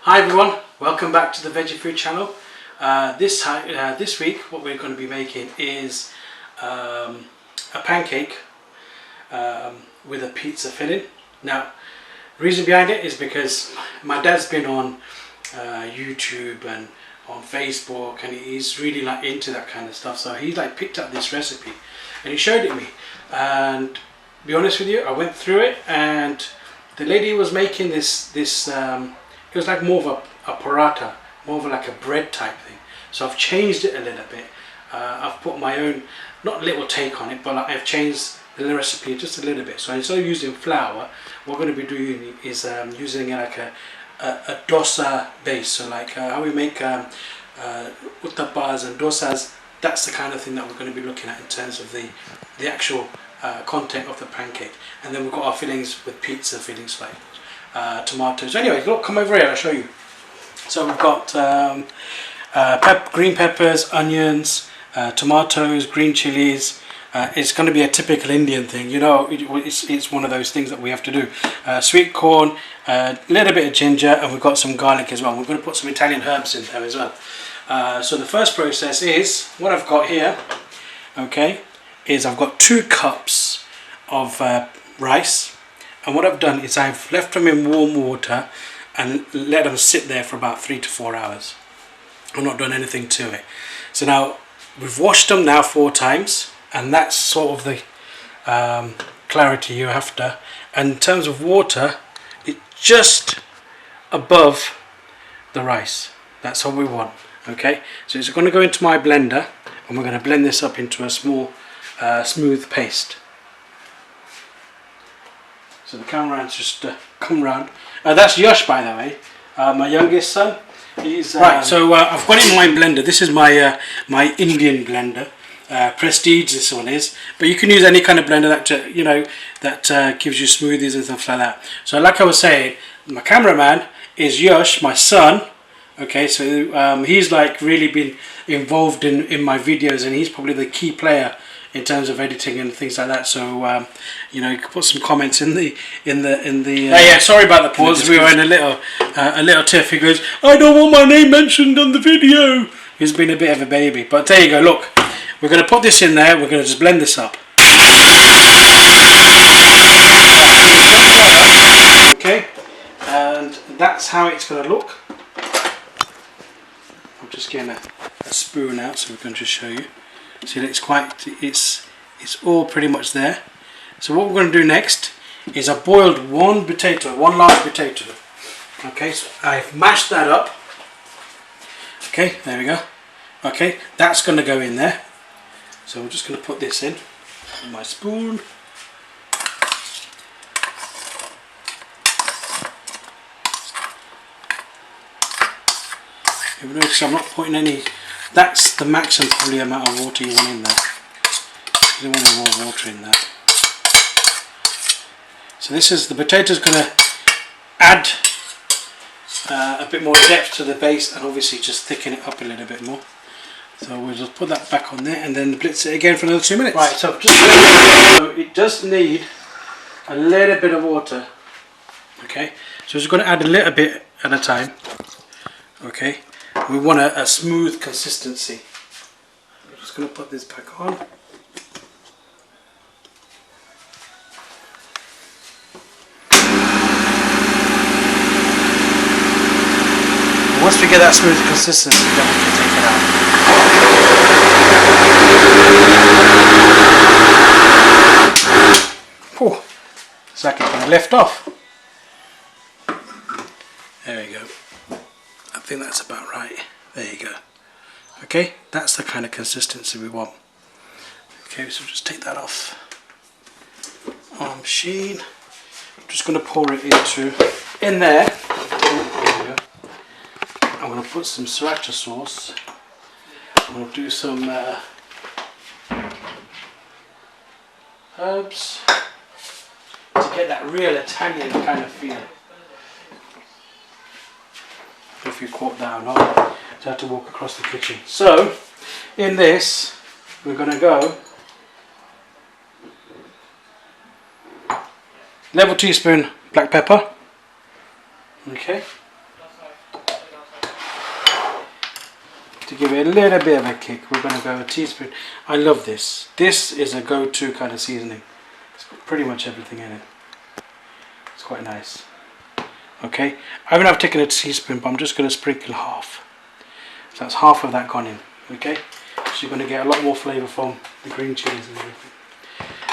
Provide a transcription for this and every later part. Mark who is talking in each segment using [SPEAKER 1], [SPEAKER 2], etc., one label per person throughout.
[SPEAKER 1] Hi everyone, welcome back to the Veggie Food channel. This week what we're going to be making is a pancake with a pizza filling. Now, the reason behind it is because my dad's been on YouTube and on Facebook, and he's really into that kind of stuff. So he picked up this recipe and he showed it me. And to be honest with you, I went through it, and the lady was making this. It was more of a paratha, more of a bread type thing. So I've changed it a little bit. I've put my own, not little take on it, but I've changed the recipe just a little bit. So instead of using flour, what we're going to be doing is using a dosa base. So how we make uttapas and dosas, that's the kind of thing that we're going to be looking at in terms of the actual content of the pancake. And then we've got our fillings with pizza fillings like tomatoes. Anyway, look, come over here, I'll show you. So we've got green peppers, onions, tomatoes, green chilies. It's going to be a typical Indian thing, you know. It's one of those things that we have to do. Sweet corn, a little bit of ginger, and we've got some garlic as well. We're going to put some Italian herbs in there as well. So the first process is, what I've got here, okay, is I've got 2 cups of rice. And what I've done is I've left them in warm water and let them sit there for about 3 to 4 hours. I've not done anything to it. So now we've washed them now 4 times, and that's sort of the clarity you're after. And in terms of water, it's just above the rice. That's what we want. Okay, so it's going to go into my blender, and we're going to blend this up into a small smooth paste. So the cameraman's just come round. That's Yash, by the way, my youngest son. He's right. So I've got it in my blender. This is my my Indian blender, Prestige. This one is, but you can use any kind of blender that gives you smoothies and stuff like that. So like I was saying, my cameraman is Yash, my son. Okay, so he's really been involved in my videos, and he's probably the key player in terms of editing and things like that. So you can put some comments in the yeah, sorry about the pause. We were in a little tiff. He goes, I don't want my name mentioned on the video. He's been a bit of a baby, but there you go. Look, we're going to put this in there. We're going to just blend this up. Okay, and that's how it's going to look. I'm just getting a spoon out so we can just show you. See, it's all pretty much there. So what we're going to do next is I boiled one large potato. Okay, so I've mashed that up. Okay, there we go. Okay, that's going to go in there. So we're just going to put this in with my spoon. You'll notice I'm not putting any. That's the maximum probably amount of water you want in there. You don't want any more water in that. So this is, the potato's going to add a bit more depth to the base, and obviously just thicken it up a little bit more. So we'll just put that back on there and then blitz it again for another 2 minutes. Right, so it does need a little bit of water. Okay, so we're just going to add a little bit at a time. Okay. We want a smooth consistency. I'm just going to put this back on. Once we get that smooth consistency, then we can take it out. Oh, it's like it's going to lift off. There we go. I think that's about right. There you go. Okay, that's the kind of consistency we want. Okay, so just take that off our machine. I'm just going to pour it in there. There we go. I'm going to put some sriracha sauce. I'm going to do some herbs to get that real Italian kind of feeling. If you caught that or not, so I had to walk across the kitchen. So in this we're going to go level teaspoon black pepper. Okay, to give it a little bit of a kick, we're going to go a teaspoon. I love this. This is a go-to kind of seasoning. It's got pretty much everything in it. It's quite nice. Okay, I mean I've taken a teaspoon, but I'm just going to sprinkle half. So that's half of that gone in. Okay, so you're going to get a lot more flavour from the green chilies and everything.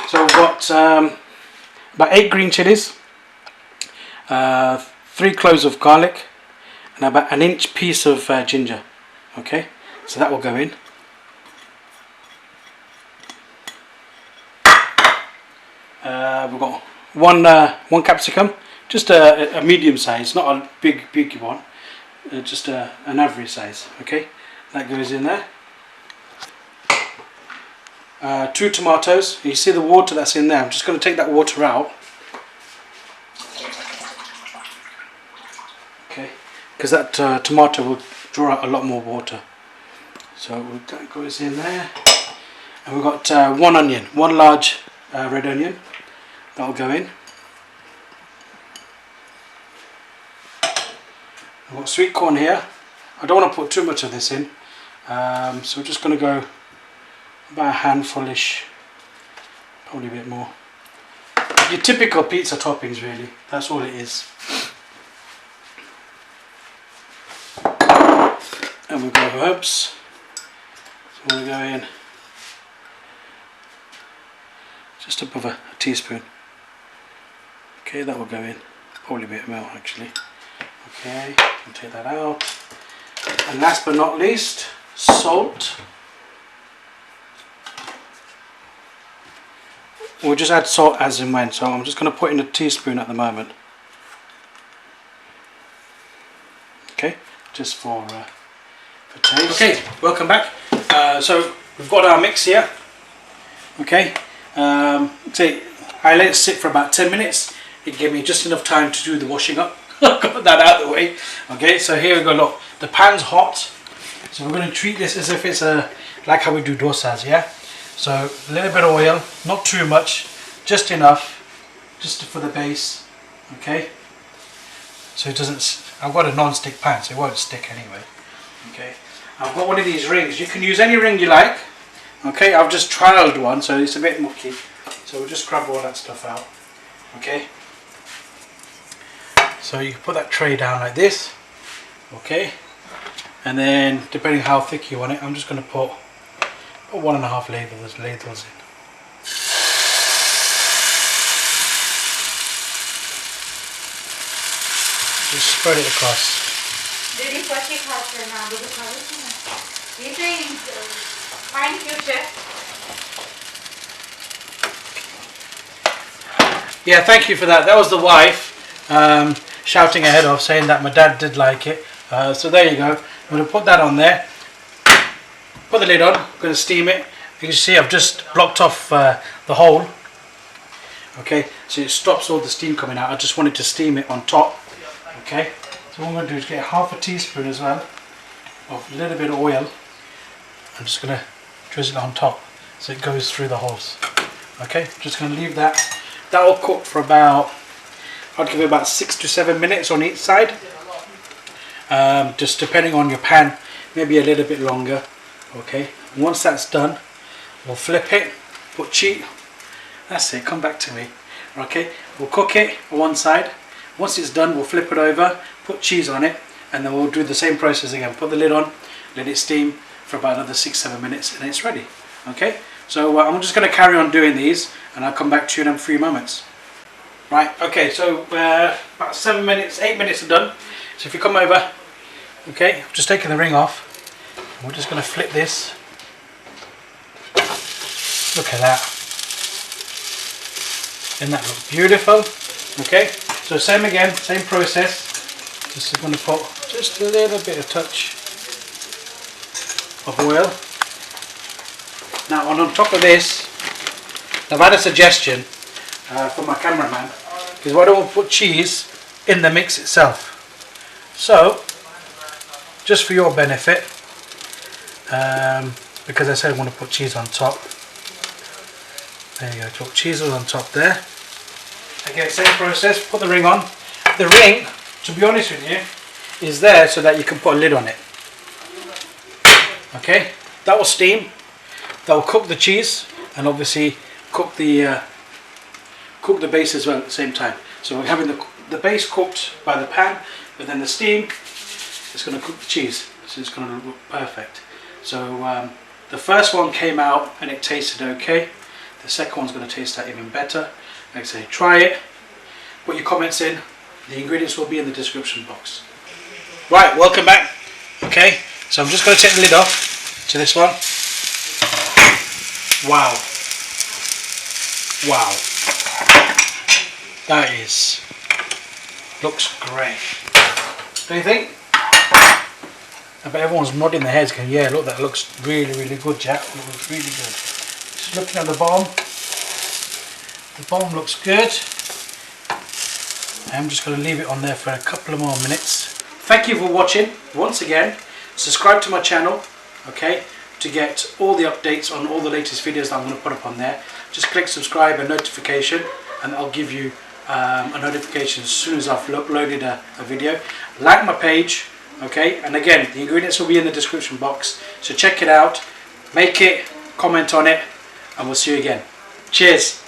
[SPEAKER 1] So I've got about 8 green chilies, 3 cloves of garlic, and about an inch piece of ginger. Okay, so that will go in. We've got one capsicum, just a medium size, not a big one, just an average size. Okay, that goes in there. 2 tomatoes. You see the water that's in there. I'm just going to take that water out. Okay, because that tomato will draw out a lot more water. So that goes in there. And we've got 1 onion, 1 large red onion. That will go in. I've got sweet corn here. I don't want to put too much of this in. So we're just going to go about a handful-ish, probably a bit more. Your typical pizza toppings, really. That's all it is. And we've got herbs. So I'm going to go in just above a teaspoon. Okay, that will go in. Probably a bit more actually. Okay, I'll take that out. And last but not least, salt. We'll just add salt as and when, so I'm just going to put in a teaspoon at the moment. Okay, just for taste. Okay, welcome back. So we've got our mix here. Okay, say I let it sit for about 10 minutes. It gave me just enough time to do the washing up. Got that out of the way. Okay, so here we go. Look, the pan's hot, so we're going to treat this as if it's like how we do dosas. Yeah. So a little bit of oil, not too much, just enough, just for the base. Okay. So it doesn't. I've got a non-stick pan, so it won't stick anyway. Okay. I've got one of these rings. You can use any ring you like. Okay. I've just trialed one, so it's a bit mucky. So we'll just grab all that stuff out. Okay. So you can put that tray down like this. Okay. And then depending how thick you want it, I'm just going to put 1.5 ladles in. Just spread it across. Yeah, thank you for that. That was the wife shouting ahead of, saying that my dad did like it. So there you go. I'm going to put that on there. Put the lid on. I'm going to steam it. You can see I've just blocked off the hole. Okay, so it stops all the steam coming out. I just wanted to steam it on top. Okay, so what I'm going to do is get 1/2 teaspoon as well of a little bit of oil. I'm just going to drizzle it on top so it goes through the holes. Okay, just going to leave that. That will cook for about, I'd give it about 6 to 7 minutes on each side. Just depending on your pan, maybe a little bit longer. Okay, once that's done, we'll flip it, put cheese. That's it, come back to me. Okay, we'll cook it on one side. Once it's done, we'll flip it over, put cheese on it, and then we'll do the same process again. Put the lid on, let it steam for about another 6-7 minutes, and it's ready. Okay, so I'm just going to carry on doing these, and I'll come back to you in a few moments. Right, okay, so about 8 minutes are done. So if you come over, okay, I've just taken the ring off. We're just going to flip this. Look at that. Doesn't that look beautiful? Okay, so same again, same process. Just going to put just a little bit of touch of oil. Now on top of this, I've had a suggestion from my cameraman, because why don't we put cheese in the mix itself? So, just for your benefit, because I said I want to put cheese on top. There you go, put cheese on top there. Again, same process, put the ring on. The ring, to be honest with you, is there so that you can put a lid on it. Okay, that will steam. That will cook the cheese and obviously cook the base as well at the same time. So we're having the base cooked by the pan, but then the steam is going to cook the cheese. So it's going to look perfect. So the first one came out and it tasted okay. The second one's going to taste that even better. Like I say, try it. Put your comments in. The ingredients will be in the description box. Right, welcome back. Okay, so I'm just going to take the lid off to this one. Wow. Wow. That looks great. Don't you think? I bet everyone's nodding their heads going, yeah, look, that looks really, really good, Jack. It looks really good. Just looking at the bottom. The bottom looks good. I'm just going to leave it on there for a couple of more minutes. Thank you for watching. Once again, subscribe to my channel, okay, to get all the updates on all the latest videos that I'm going to put up on there. Just click subscribe and notification, and I'll give you a notification as soon as I've uploaded a video. Like my page, okay, and again, the ingredients will be in the description box, so check it out, make it, comment on it, and we'll see you again. Cheers.